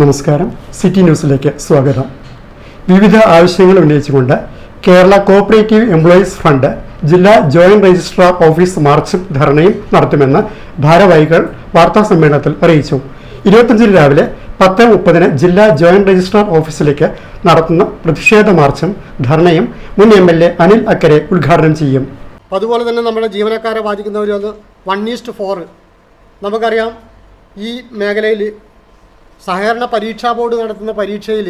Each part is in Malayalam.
നമസ്കാരം. സിറ്റി ന്യൂസിലേക്ക് സ്വാഗതം. വിവിധ ആവശ്യങ്ങൾ ഉന്നയിച്ചുകൊണ്ട് കേരള കോഓപ്പറേറ്റീവ് എംപ്ലോയീസ് ഫണ്ട് ജില്ലാ ജോയിന്റ് രജിസ്ട്രാർ ഓഫീസ് മാർച്ചും ധർണയും നടത്തുമെന്ന് ഭാരവാഹികൾ വാർത്താസമ്മേളനത്തിൽ അറിയിച്ചു. 25 രാവിലെ 10:30 ജില്ലാ ജോയിന്റ് രജിസ്ട്രാർ ഓഫീസിലേക്ക് നടത്തുന്ന പ്രതിഷേധ മാർച്ചും ധർണയും മുൻ MLA അനിൽ അക്കരെ ഉദ്ഘാടനം ചെയ്യും. അതുപോലെ തന്നെ നമ്മുടെ ജീവനക്കാരെ ബാധിക്കുന്ന ഒരു 1:4. നമുക്കറിയാം, ഈ മേഖലയിൽ സഹകരണ പരീക്ഷാ ബോർഡ് നടത്തുന്ന പരീക്ഷയിൽ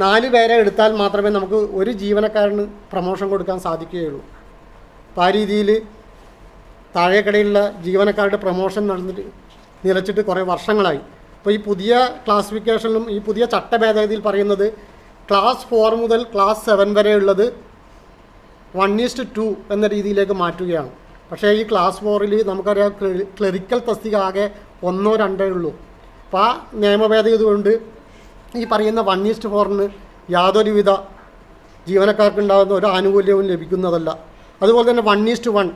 4 പേരെ എടുത്താൽ മാത്രമേ നമുക്ക് ഒരു ജീവനക്കാരന് പ്രമോഷൻ കൊടുക്കാൻ സാധിക്കുകയുള്ളൂ. അപ്പോൾ ആ രീതിയിൽ താഴേക്കടയിലുള്ള ജീവനക്കാരുടെ പ്രമോഷൻ നിലച്ചിട്ട് കുറേ വർഷങ്ങളായി. അപ്പോൾ ഈ പുതിയ ക്ലാസിഫിക്കേഷനിലും ഈ പുതിയ ചട്ടഭേദഗതിയിൽ പറയുന്നത് ക്ലാസ് 4 മുതൽ ക്ലാസ് 7 വരെയുള്ളത് 1:2 എന്ന രീതിയിലേക്ക് മാറ്റുകയാണ്. പക്ഷേ ഈ ക്ലാസ് 4ൽ നമുക്കറിയാം ക്ലറിക്കൽ തസ്തിക ആകെ 1-2 ഉള്ളൂ. അപ്പോൾ ആ നിയമഭേദഗതി കൊണ്ട് ഈ പറയുന്ന 1:4 യാതൊരുവിധ ജീവനക്കാർക്കുണ്ടാകുന്ന ഒരു ആനുകൂല്യവും ലഭിക്കുന്നതല്ല. അതുപോലെ തന്നെ 1:1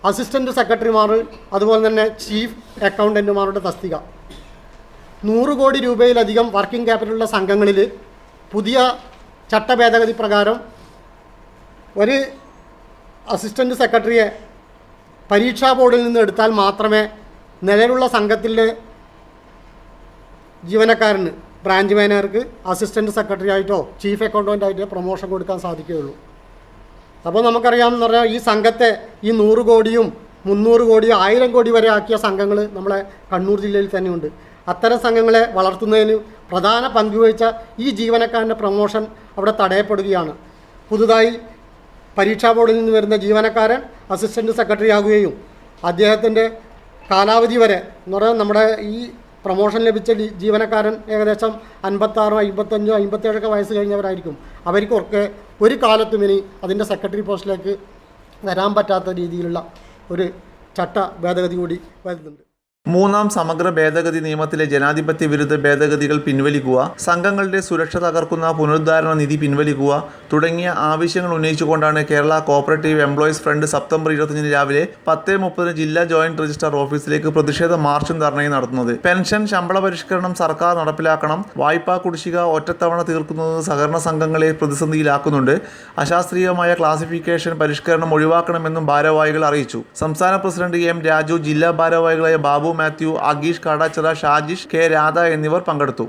അസിസ്റ്റൻറ്റ് സെക്രട്ടറിമാർ, അതുപോലെ തന്നെ ചീഫ് അക്കൗണ്ടൻറ്റുമാരുടെ തസ്തിക. 100 കോടി രൂപയിലധികം വർക്കിംഗ് ക്യാപിറ്റലുള്ള സംഘങ്ങളിൽ പുതിയ ചട്ടഭേദഗതി പ്രകാരം ഒരു അസിസ്റ്റൻറ്റ് സെക്രട്ടറിയെ പരീക്ഷാ ബോർഡിൽ നിന്ന് എടുത്താൽ മാത്രമേ നിലവിലുള്ള സംഘത്തിലെ ജീവനക്കാരന്, ബ്രാഞ്ച് മാനേജർക്ക് അസിസ്റ്റൻറ്റ് സെക്രട്ടറി ആയിട്ടോ ചീഫ് അക്കൗണ്ടൻ്റ് ആയിട്ടോ പ്രൊമോഷൻ കൊടുക്കാൻ സാധിക്കുകയുള്ളൂ. അപ്പോൾ നമുക്കറിയാമെന്ന് പറഞ്ഞാൽ ഈ സംഘത്തെ ഈ 100 കോടിയും 300 കോടിയും 1000 കോടി വരെ ആക്കിയ സംഘങ്ങൾ നമ്മളെ കണ്ണൂർ ജില്ലയിൽ തന്നെയുണ്ട്. അത്തരം സംഘങ്ങളെ വളർത്തുന്നതിന് പ്രധാന പങ്കുവഹിച്ച ഈ ജീവനക്കാരൻ്റെ പ്രൊമോഷൻ അവിടെ തടയപ്പെടുകയാണ്. പുതുതായി പരീക്ഷാ ബോർഡിൽ നിന്ന് വരുന്ന ജീവനക്കാരൻ അസിസ്റ്റൻറ്റ് സെക്രട്ടറി ആകുകയും അദ്ദേഹത്തിൻ്റെ കാലാവധി വരെ എന്ന് പറഞ്ഞാൽ നമ്മുടെ ഈ പ്രൊമോഷൻ ലഭിച്ച ജീവനക്കാരൻ ഏകദേശം 56, 55, 57 വയസ്സ് കഴിഞ്ഞവരായിരിക്കും. അവർക്കൊക്കെ ഒരു കാലത്തും ഇനി അതിൻ്റെ സെക്രട്ടറി പോസ്റ്റിലേക്ക് വരാൻ പറ്റാത്ത രീതിയിലുള്ള ഒരു ചട്ട ഭേദഗതി കൂടി വരുന്നുണ്ട്. 3ാം സമഗ്ര ഭേദഗതി നിയമത്തിലെ ജനാധിപത്യ വിരുദ്ധ ഭേദഗതികൾ പിൻവലിക്കുക, സംഘങ്ങളുടെ സുരക്ഷ തകർക്കുന്ന പുനരുദ്ധാരണ നിധി പിൻവലിക്കുക തുടങ്ങിയ ആവശ്യങ്ങൾ ഉന്നയിച്ചുകൊണ്ടാണ് Kerala cooperative employees fund September 25 രാവിലെ 10:30 ജില്ലാ ജോയിന്റ് രജിസ്ട്രാർ ഓഫീസിലേക്ക് പ്രതിഷേധ മാർച്ചും ധർണയും നടത്തുന്നത്. പെൻഷൻ, ശമ്പള പരിഷ്കരണം സർക്കാർ നടപ്പിലാക്കണം, വായ്പാ കുടിശ്ശിക ഒറ്റത്തവണ തീർക്കുന്നത് സഹകരണ സംഘങ്ങളെ പ്രതിസന്ധിയിലാക്കുന്നുണ്ട്, അശാസ്ത്രീയമായ ക്ലാസിഫിക്കേഷൻ പരിഷ്കരണം ഒഴിവാക്കണമെന്നും ഭാരവാഹികൾ അറിയിച്ചു. സംസ്ഥാന പ്രസിഡന്റ് M. രാജു, ജില്ലാ ഭാരവാഹികളായ ബാബു മാത്യു, അഗീഷ് കാടാച്ചിറ, ഷാജിഷ്, K. രാധ എന്നിവർ പങ്കെടുത്തു.